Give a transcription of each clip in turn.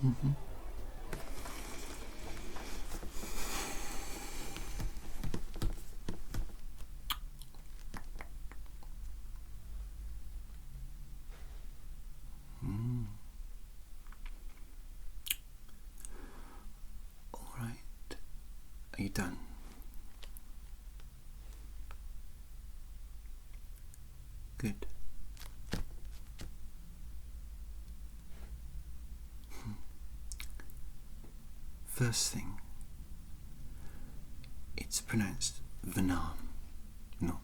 Mm-hmm. All right. Are you done? Good. First thing, it's pronounced venom, not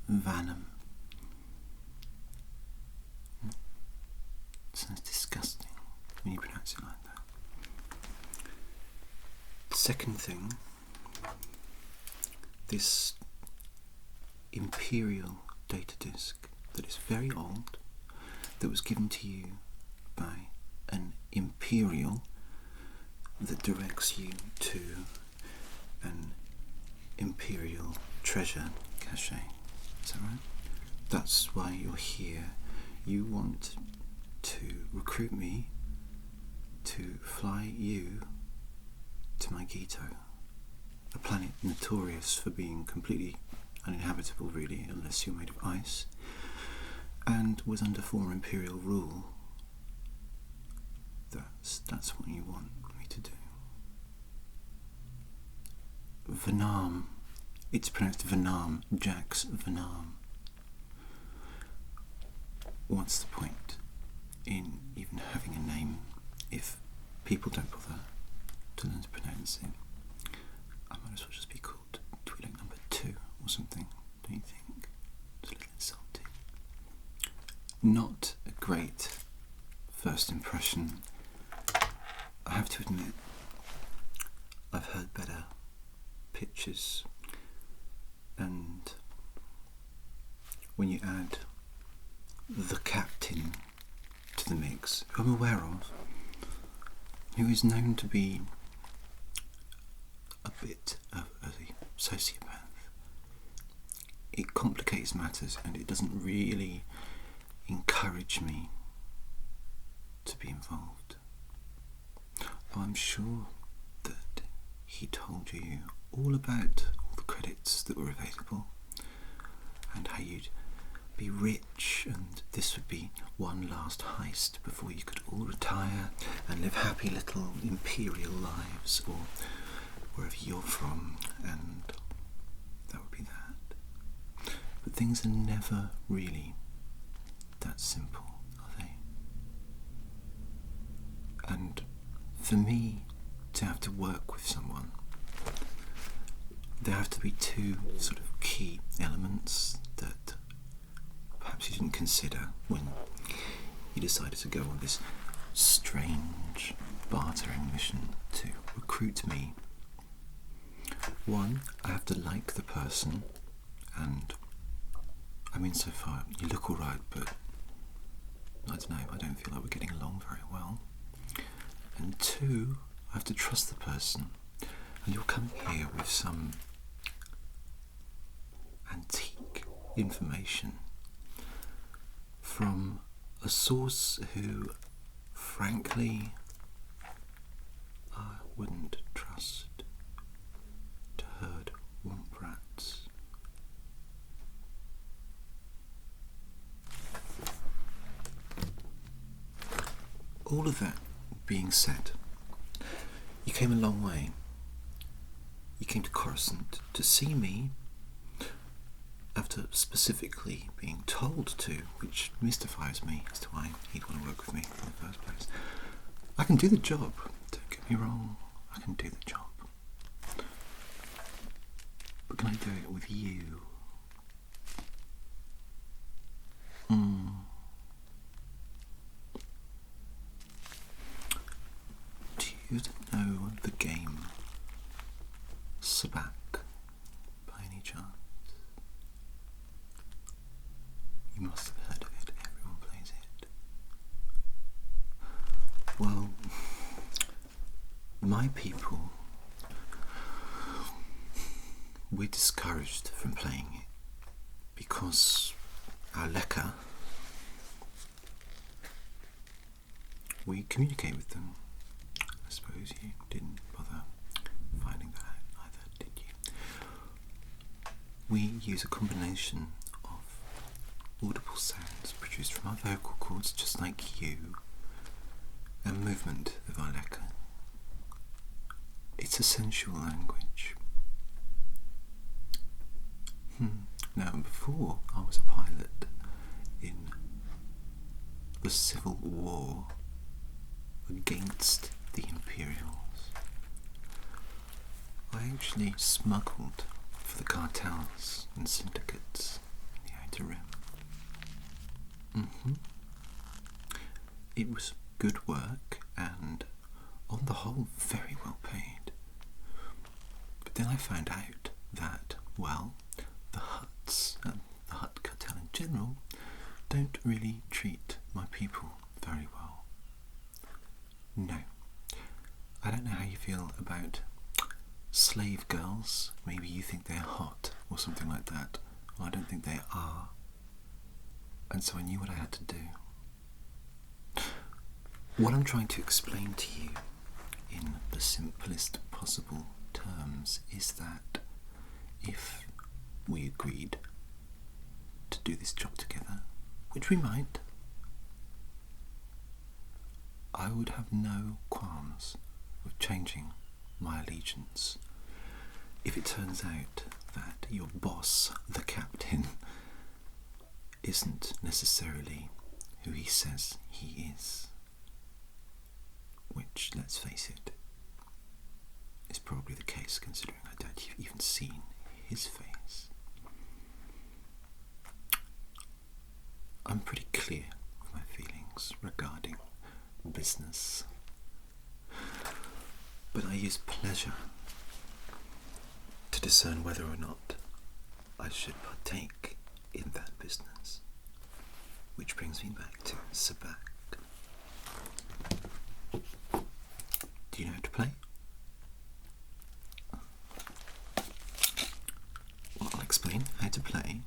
venom. It sounds disgusting when you pronounce it like that. Second thing, this imperial data disk that is very old, that was given to you by an imperial that directs you to an imperial treasure cache. Is that right? That's why you're here. You want to recruit me to fly you to my Gito, a planet notorious for being completely uninhabitable, really, unless you're made of ice, and was under former imperial rule. That's what you want me to do. Venom. It's pronounced Venom. Jax Venom. What's the point in even having a name if people don't bother to learn to pronounce it? I might as well just be called Twi'lek number 2 or something, don't you think? It's a little insulting. Not a great first impression. I have to admit, I've heard better pitches, and when you add the captain to the mix, who I'm aware of, who is known to be a bit of a sociopath, it complicates matters and it doesn't really encourage me to be involved. I'm sure that he told you all about all the credits that were available and how you'd be rich and this would be one last heist before you could all retire and live happy little imperial lives, or wherever you're from, and that would be that. But things are never really that simple, are they? And for me to have to work with someone, there have to be two sort of key elements that perhaps you didn't consider when you decided to go on this strange bartering mission to recruit me. One, I have to like the person, and I mean, so far you look alright, but I don't know, I don't feel like we're getting along very well. And two, I have to trust the person, and you're coming here with some antique information from a source who, frankly, I wouldn't trust to herd womp rats. All of that being said, you came a long way. You came to Coruscant to see me after specifically being told to, which mystifies me as to why he'd want to work with me in the first place. I can do the job, don't get me wrong, I can do the job. But can I do it with you? Do you know the game Sabacc by any chance? You must have heard of it, everyone plays it. Well, my people, we're discouraged from playing it because our Lekka, we communicate with them suppose you didn't bother finding that out either, did you? We use a combination of audible sounds produced from our vocal cords, just like you, and movement of our lecker. It's a sensual language. Now, before I was a pilot in the Civil War against the Imperials, I actually smuggled for the cartels and syndicates in the Outer Rim. It was good work and, on the whole, very well paid. But then I found out that, well, the Huts, and the Hut cartel in general, don't really treat my people very well. No. I don't know how you feel about slave girls. Maybe you think they're hot or something like that. Well, I don't think they are. And so I knew what I had to do. What I'm trying to explain to you in the simplest possible terms is that if we agreed to do this job together, which we might, I would have no qualms of changing my allegiance if it turns out that your boss, the captain, isn't necessarily who he says he is. Which, let's face it, is probably the case, considering I doubt you've even seen his face. I'm pretty clear with my feelings regarding business, but I use pleasure to discern whether or not I should partake in that business. Which brings me back to Sabacc. Do you know how to play? Well, I'll explain how to play,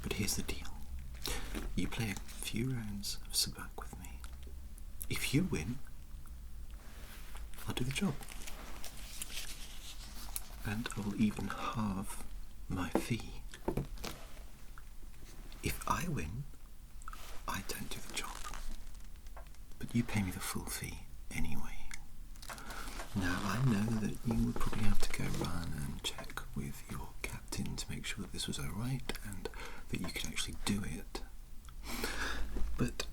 but here's the deal. You play a few rounds of Sabacc with me. If you win, I'll do the job. And I will even halve my fee. If I win, I don't do the job. But you pay me the full fee anyway. Now, I know that you would probably have to go run and check with your captain to make sure that this was alright and that you could actually do it. But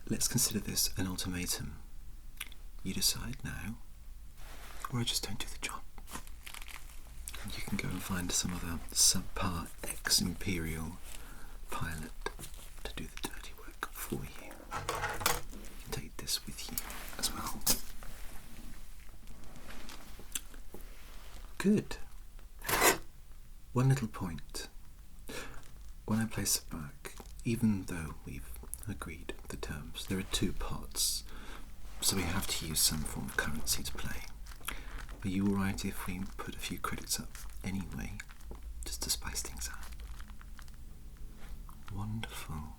let's consider this an ultimatum. You decide now, or I just don't do the job. And you can go and find some other subpar ex-imperial pilot to do the dirty work for you. You can take this with you as well. Good. One little point. When I play Sabacc, even though we've agreed the terms, there are two pots, so we have to use some form of currency to play. Are you alright if we put a few credits up anyway, just to spice things up? Wonderful.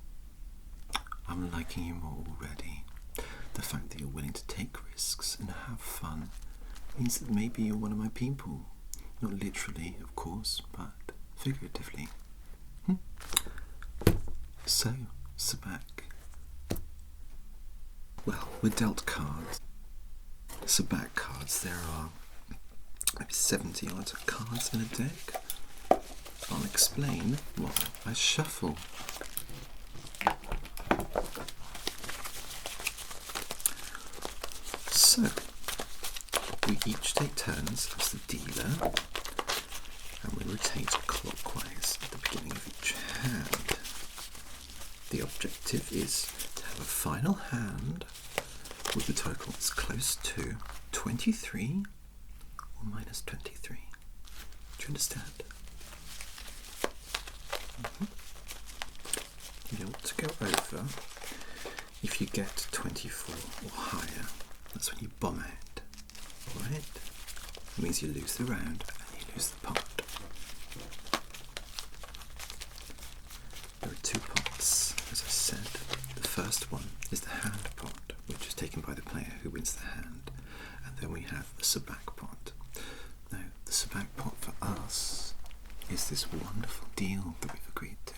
I'm liking you more already. The fact that you're willing to take risks and have fun means that maybe you're one of my people. Not literally, of course, but figuratively. So, Sabacc. Well, we're dealt cards. Sabacc cards. There are maybe 70 odd cards in a deck. I'll explain while I shuffle. So, we each take turns as the dealer, and we rotate clockwise at the beginning of each hand. The objective is to have a final hand with the total as close to 23 or minus 23. Do you understand? You want to go over if you get 24 or higher. That's when you bomb out. Alright? It means you lose the round and you lose the pot. There are two pots, as I said. The first one is the hand pot, which is taken by the player who wins the hand. the Sabacc pot for us is this wonderful deal that we've agreed to.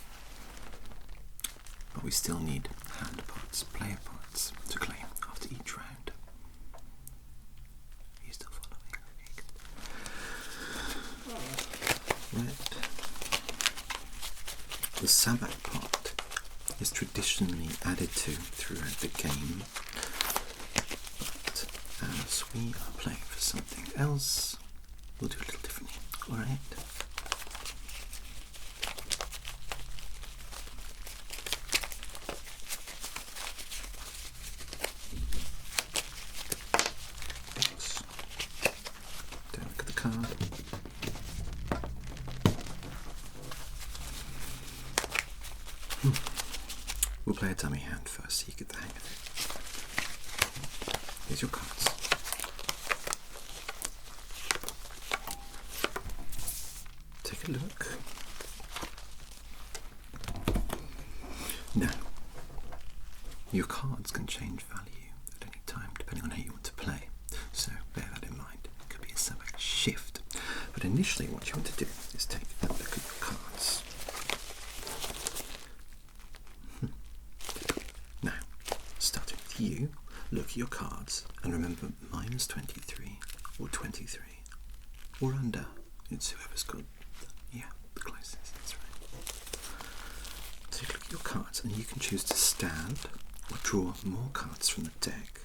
But we still need hand pots, player pots, to claim after each round. Are you still following? Right. The Sabacc pot is traditionally added to throughout the game, but as we are playing for something else, we'll do it a little differently. Alright? Don't look at the card. We'll play a dummy hand first so you get the hang of it. Here's your cards. Take a look. Now, your cards can change value at any time depending on how you want to play, so bear that in mind. It could be a Sabacc shift, but initially what you want to do is take a look at your cards. Now, starting with you, look at your cards and remember minus 23 or 23 or under. It's whoever's got, the closest, that's right. Take a look at your cards and you can choose to stand or draw more cards from the deck.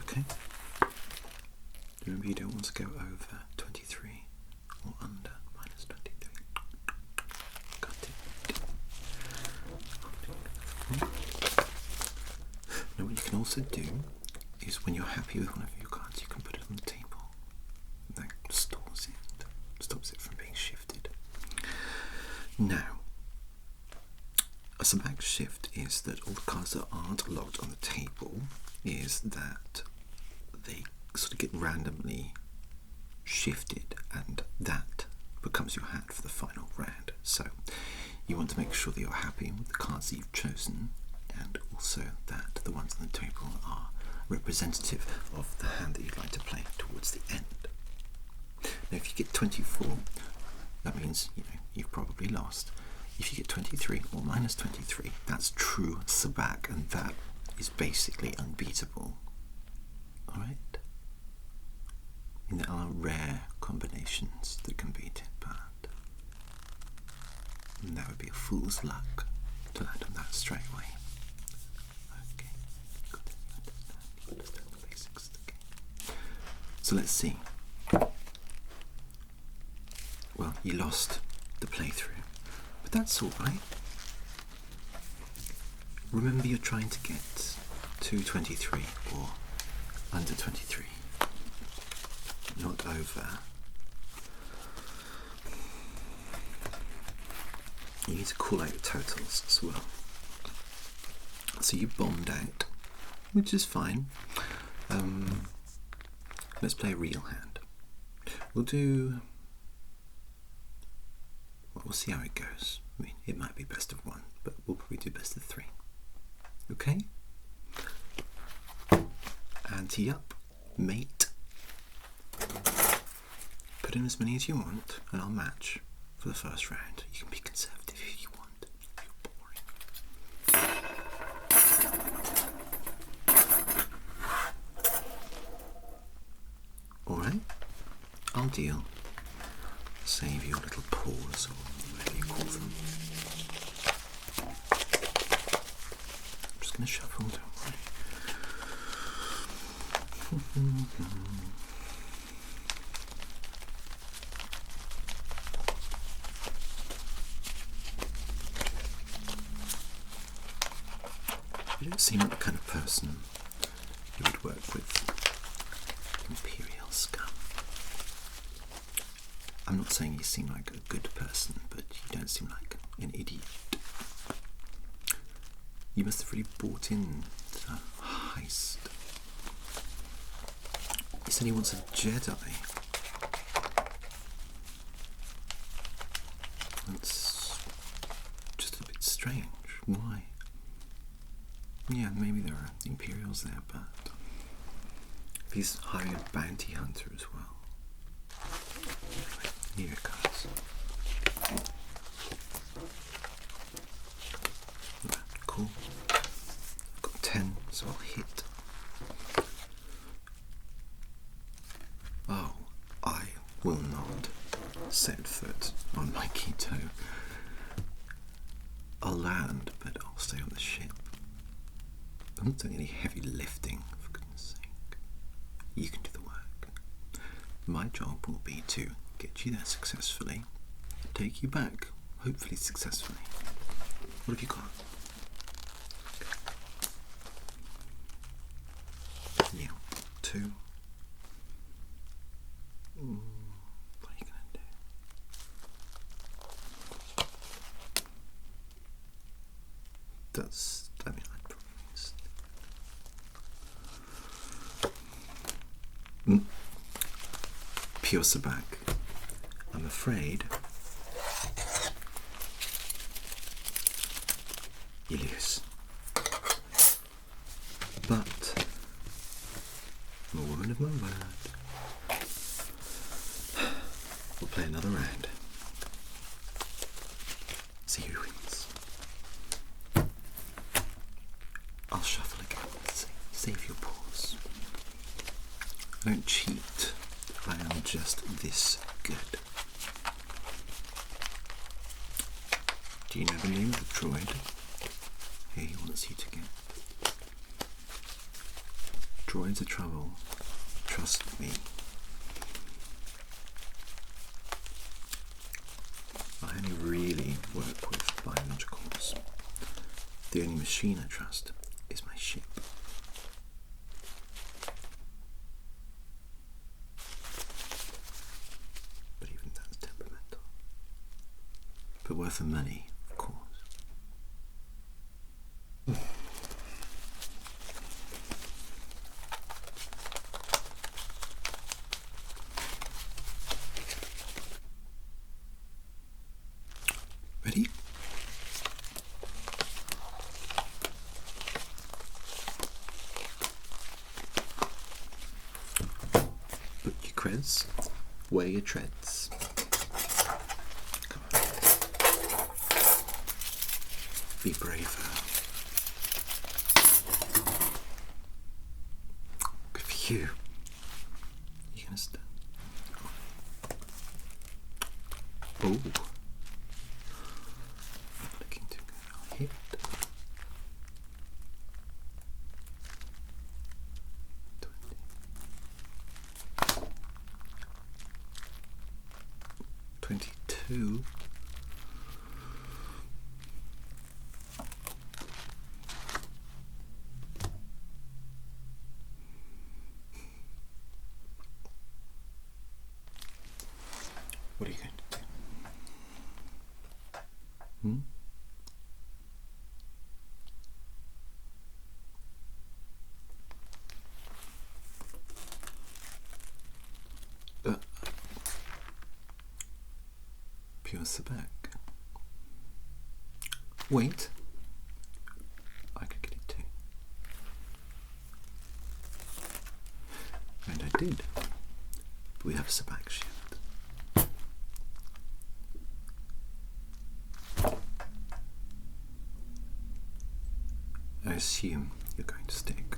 Okay. Remember, you don't want to go over 23 or under minus 23. Got it. Now what you can also do is when you're happy with one of your cards, you can put it on the table. That stops it from being shifted. Now, a Sabacc shift is that all the cards that aren't locked on the table is that they sort of get randomly shifted and that becomes your hand for the final round. So you want to make sure that you're happy with the cards that you've chosen and also that the ones on the table are representative of the hand that you'd like to play towards the end. Now if you get 24, that means you've probably lost. If you get 23 or minus 23, that's true Sabacc and that is basically unbeatable. Alright? There are rare combinations that can beat it, but that would be a fool's luck to land on that straight away. Okay, good. You understand the basics of the game. So let's see. Well, you lost the playthrough, but that's alright. Remember, you're trying to get to 23 or under 23, not over. You need to call out your totals as well. So you bombed out, which is fine. Let's play a real hand. We'll see how it goes. I mean, it might be best of one, but we'll probably do best of three. Okay? Ante up, mate. Put in as many as you want, and I'll match for the first round. You can be conservative if you want. You're boring. Alright, I'll deal. Save your little paws, or whatever you call them. I'm just going to shuffle, don't worry. You don't seem like the kind of person who would work with imperial scum. I'm not saying you seem like a good person, but you don't seem like an idiot. You must have really bought in to heist. He said he wants a Jedi. That's just a bit strange. Why? Yeah, maybe there are Imperials there, but he's hiring a bounty hunter as well. Here it comes. Cool. I've got 10, so I'll hit. Oh, I will not set foot on my keto. I'll land, but I'll stay on the ship. I'm not doing any heavy lifting, for goodness sake. You can do the work. My job will be to get you there successfully, take you back, hopefully successfully. What have you got? Yeah, 2. What are you going to do? I mean, I'd probably pure Sabacc. I'm afraid you lose. But I'm a woman of my word. We'll play another round. See who wins. I'll shuffle again. Save your pause. I don't cheat. I am just this good. Do you know the name of the droid? Here he wants you to get. Droids are trouble. Trust me. I only really work with biologicals. The only machine I trust is my ship. But even that's temperamental. But worth the money, of course. Ready? Put your creds, weigh your treads. Come on. Be braver. Good for you. You gonna stand? Oh. Looking too good. I'll hit. 22. What are you going to do? Pure Sabacc. Wait. I could get it too. And I did. We have a Sabacc shield. I assume you're going to stick.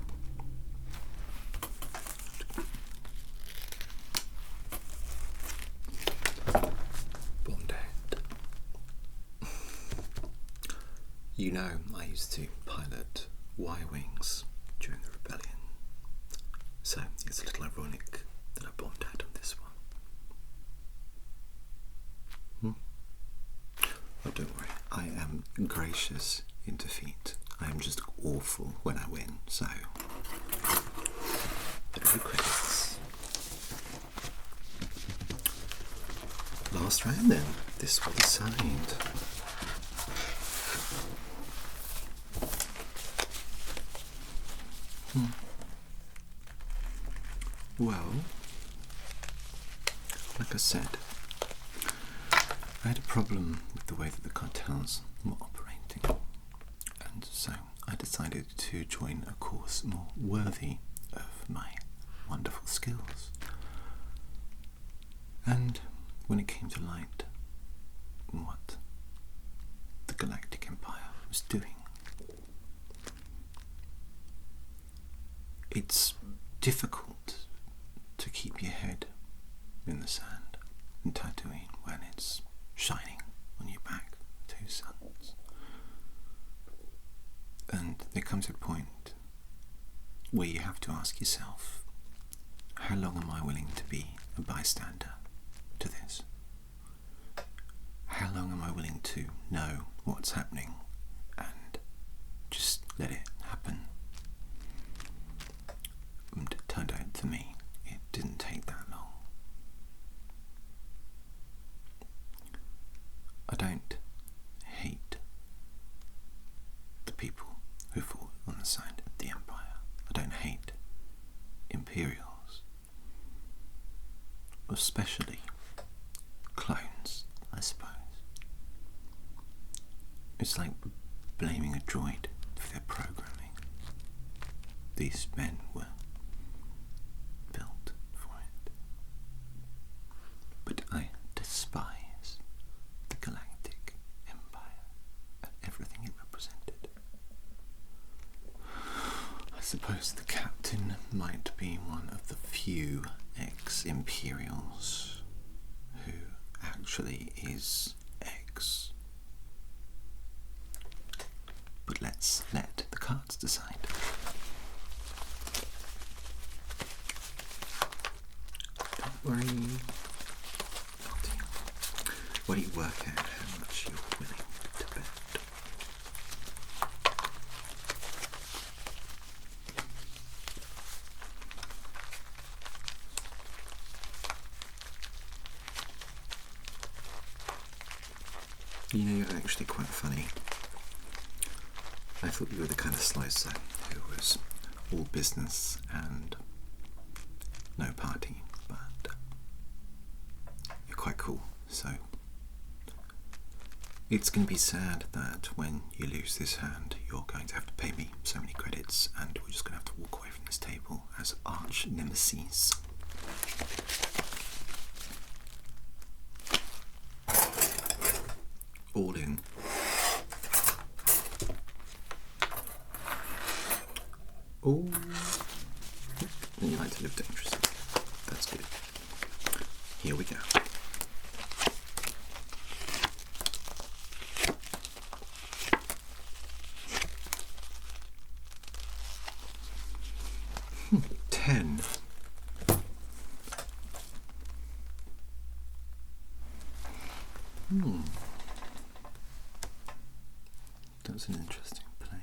You know, I used to pilot Y-wings during the rebellion, so it's a little ironic that I bombed out on this one. Oh, don't worry, I am gracious in defeat. I am just awful when I win, so no credits. Last round then, this will decide. Well, like I said, I had a problem with the way that the cartels were operating, and so I decided decided to join a course more worthy of my wonderful skills. And when it came to light, what the Galactic Empire was doing, it's difficult to keep your head in the sand in Tatooine when it's shining on your back, two suns. And there comes a point where you have to ask yourself, how long am I willing to be a bystander to this? How long am I willing to know what's happening and just let it happen? And it turned out for me, it didn't take that long. I don't hate the people who fought on the side of the Empire. I don't hate Imperials, especially clones, I suppose. It's like blaming a droid for their programming. These men were built for it. But I despise the Galactic Empire and everything it represented. I suppose the captain might be one of the few ex-Imperials who actually is ex. But let's let the cards decide. Don't worry. Why don't you work out how much you're willing to bet? You know, you're actually quite funny. I thought you were the kind of slicer who was all business and no party, but you're quite cool, so it's going to be sad that when you lose this hand you're going to have to pay me so many credits and we're just going to have to walk away from this table as arch nemesis. All in. Oh, you like to live dangerously. That's good. Here we go. Ten. That's an interesting play.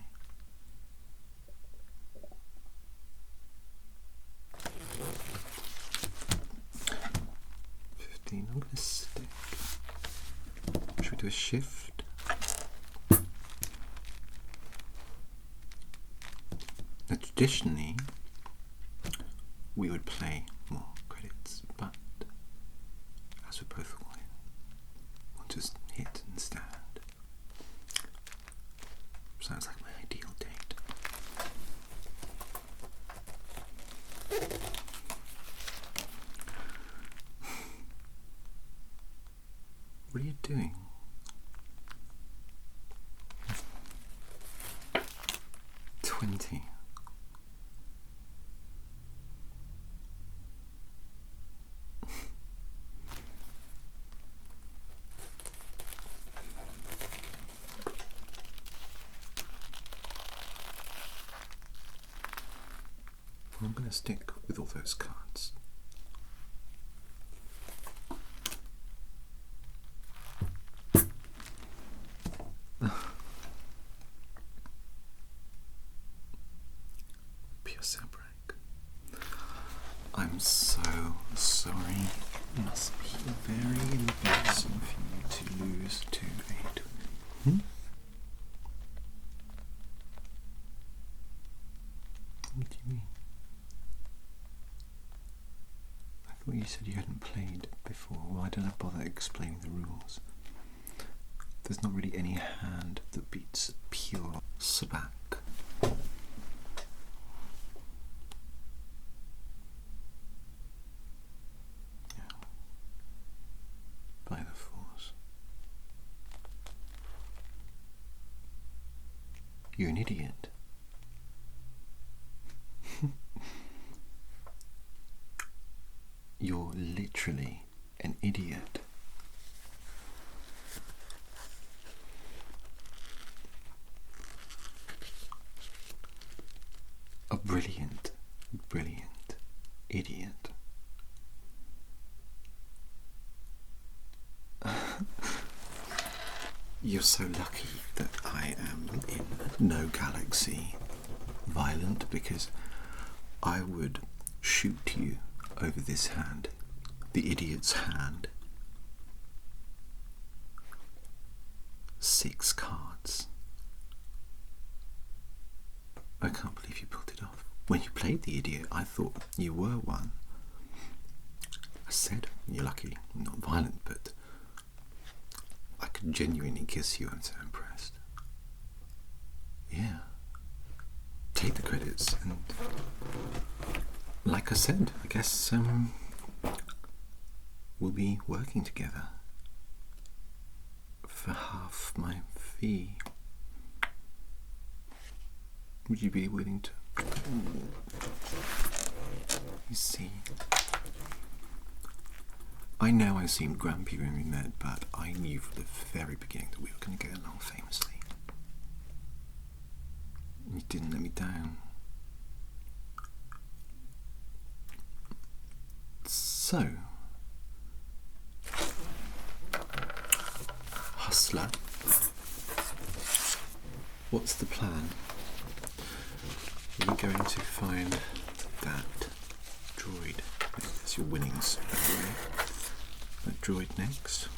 15. I'm going to stick. Should we do a shift? Now, traditionally, we would play more credits, but as we're both all in, we'll just hit and stand. Sounds like my ideal date. What are you doing? $20. I'm going to stick with all those cards. Pure Sabacc. I'm so sorry. It must be very embarrassing for you to lose to a twin. What do you mean? Well, you said you hadn't played before. Why don't I bother explaining the rules? There's not really any hand that beats pure Sabacc. idiot. You're literally an idiot. A brilliant, brilliant idiot. You're so lucky that I am in no galaxy violent, because I would shoot you over this hand, the idiot's hand. 6 cards. I can't believe you pulled it off. When you played the idiot, I thought you were one. I said, you're lucky, not violent, but I could genuinely kiss you. I'm so impressed. Yeah. Take the credits, and like I said, I guess we'll be working together for half my fee. Would you be willing to? You see, I know I seemed grumpy when we met, but I knew from the very beginning that we were going to get along famously. You didn't let me down. So, hustler, what's the plan? Are we going to find that droid? That's your winnings, by the way. That droid next.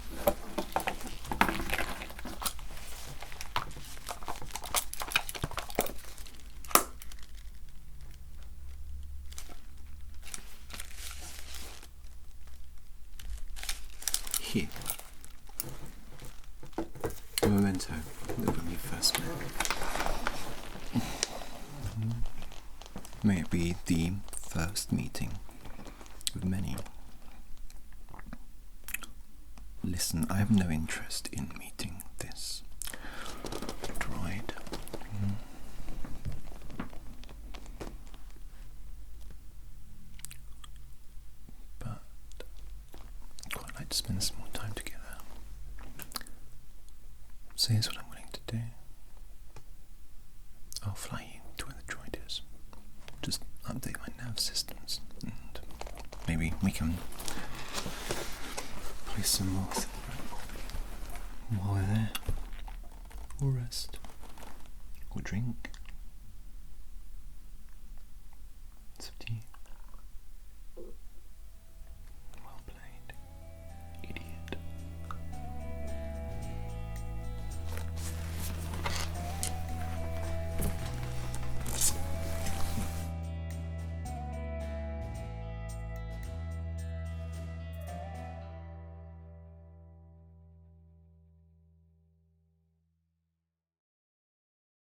Here. A memento of when we first met. May it be the first meeting of many. Listen, I have no interest in meeting this droid. But I'd quite like to spend some more time together. So here's what I'm willing to do. I'll fly you to where the droid is. Just update my nerve systems, and maybe we can play some more while we're there, or rest, or drink.